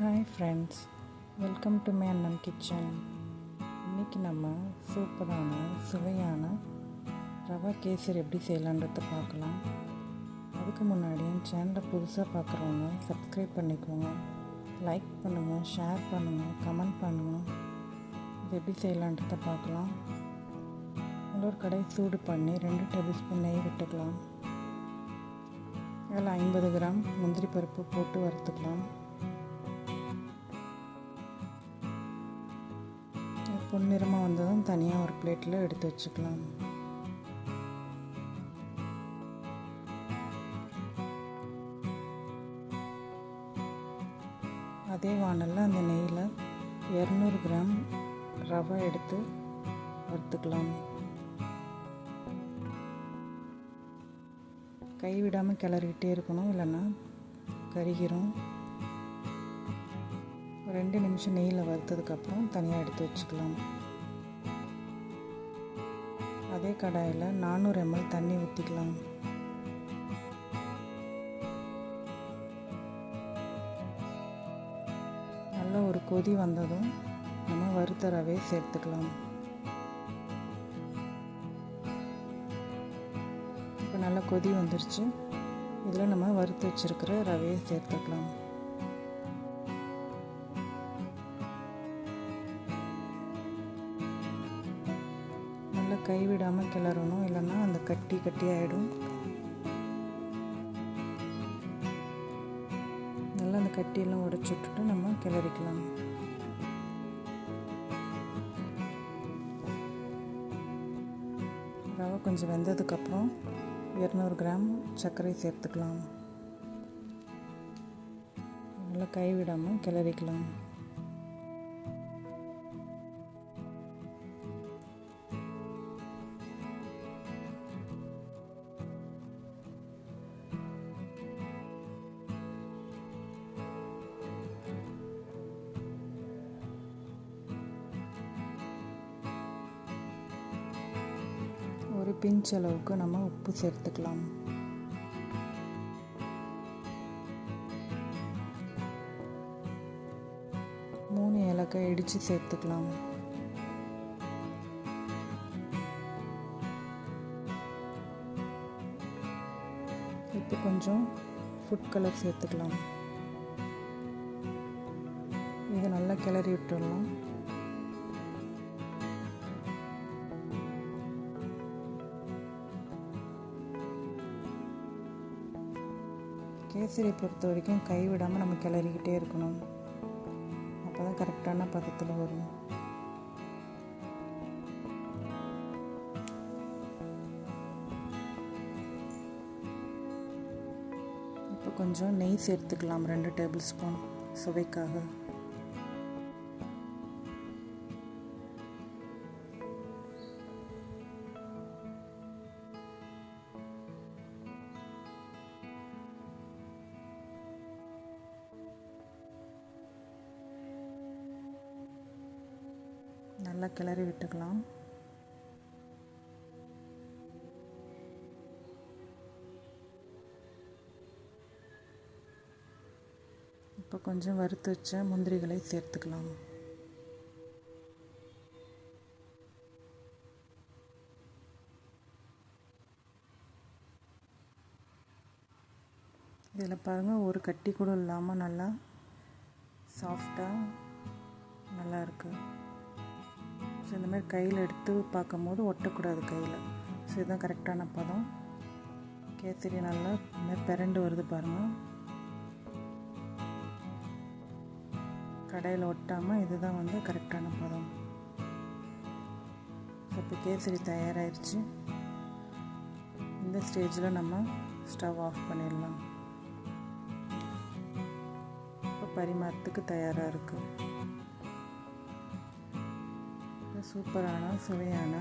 Hi friends, welcome to MYANNAM Kitchen. இன்றைக்கி நம்ம சூப்பரான சுவையான ரவா கேசரி எப்படி செய்யலான்றதை பார்க்கலாம். அதுக்கு முன்னாடி என் சேனலை புதுசாக பார்க்குறவங்க சப்ஸ்கிரைப் பண்ணிக்கோங்க, லைக் பண்ணுங்கள், ஷேர் பண்ணுங்கள், கமெண்ட் பண்ணுங்கள். இது எப்படி செய்யலான்றதை பார்க்கலாம். ஒரு கடாய் சூடு பண்ணி 2 டேபிள் ஸ்பூன் நெய் விட்டுக்கலாம். அதில் 50 கிராம் முந்திரி பருப்பு போட்டு வறுத்துக்கலாம். பொன்னிறமாக வந்ததும் தனியாக ஒரு பிளேட்டில் எடுத்து வச்சுக்கலாம். அதே வானலில் அந்த நெய்யில் 200 கிராம் ரவை எடுத்து வறுத்துக்கலாம். கைவிடாமல் கிளறிக்கிட்டே இருக்கணும், இல்லைன்னா கருகிரும். 2 நிமிஷம் நெய்யில் வறுத்ததுக்கப்புறம் தனியாக எடுத்து வச்சுக்கலாம். அதே கடாயில் 400 ml தண்ணி ஊற்றிக்கலாம். நல்லா ஒரு கொதி வந்ததும் நம்ம வறுத்த ரவையை சேர்த்துக்கலாம். இப்போ நல்லா கொதி வந்துருச்சு. இதில் நம்ம வறுத்து வச்சுருக்கிற ரவையை சேர்த்துக்கலாம். நல்லா கைவிடாமல் கிளறணும், இல்லைன்னா அந்த கட்டி ஆகிடும். நல்லா அந்த கட்டியெல்லாம் உடைச்சி விட்டுட்டு நம்ம கிளறிக்கலாம். ரவை கொஞ்சம் வெந்ததுக்கப்புறம் 200 கிராம் சர்க்கரை சேர்த்துக்கலாம். நல்லா கைவிடாமல் கிளறிக்கலாம். ஒரு பிஞ்ச் அளவுக்கு நம்ம உப்பு சேர்த்துக்கலாம். மூணு ஏலக்காய் இடித்து சேர்த்துக்கலாம். இப்போ கொஞ்சம் ஃபுட் கலர் சேர்த்துக்கலாம். இது நல்லா கிளறி விட்டுடலாம். கேசரி பொறுத்த வரைக்கும் கைவிடாமல் நம்ம கிளறிக்கிட்டே இருக்கணும். அப்போ தான் கரெக்டான பதத்தில் வரும். இப்போ கொஞ்சம் நெய் சேர்த்துக்கலாம், 2 டேபிள் ஸ்பூன் சுவைக்காக. நல்லா கிளறி விட்டுக்கலாம். இப்போ கொஞ்சம் வறுத்து வச்ச முந்திரிகளை சேர்த்துக்கலாம். இதில் பாருங்கள், ஒரு கட்டி கூட இல்லாமல் நல்லா சாஃப்டாக நல்லா இருக்குது. ஸோ இந்த மாதிரி கையில் எடுத்து பார்க்கும் போது ஒட்டக்கூடாது கையில். ஸோ இதுதான் கரெக்டான பதம். கேசரி நல்லா இந்த மாதிரி பிரண்டு வருது பாருங்கள். கடையில் ஒட்டாமல் இதுதான் கரெக்டான பதம். ஸோ இப்போ கேசரி தயாராகிடுச்சு. இந்த ஸ்டேஜில் நம்ம ஸ்டவ் ஆஃப் பண்ணிடலாம். இப்போ பரிமாறத்துக்கு தயாராக இருக்குது. சூப்பரான சுவையான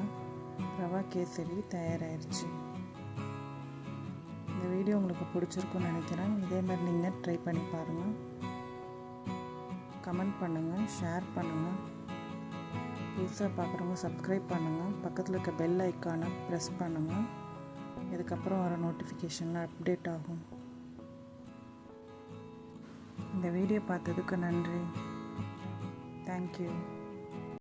ரவா கேசரி தயாராகிடுச்சு. இந்த வீடியோ உங்களுக்கு பிடிச்சிருக்குன்னு நினைக்கிறேன். இதே மாதிரி நீங்கள் ட்ரை பண்ணி பாருங்கள். கமெண்ட் பண்ணுங்கள், ஷேர் பண்ணுங்கள். புதுசாக பார்க்குறவங்க சப்ஸ்கிரைப் பண்ணுங்கள். பக்கத்தில் இருக்க பெல் ஐக்கானை ப்ரெஸ் பண்ணுங்கள். இதுக்கப்புறம் வர நோட்டிஃபிகேஷனில் அப்டேட் ஆகும். இந்த வீடியோ பார்த்ததுக்கு நன்றி. தேங்க்யூ.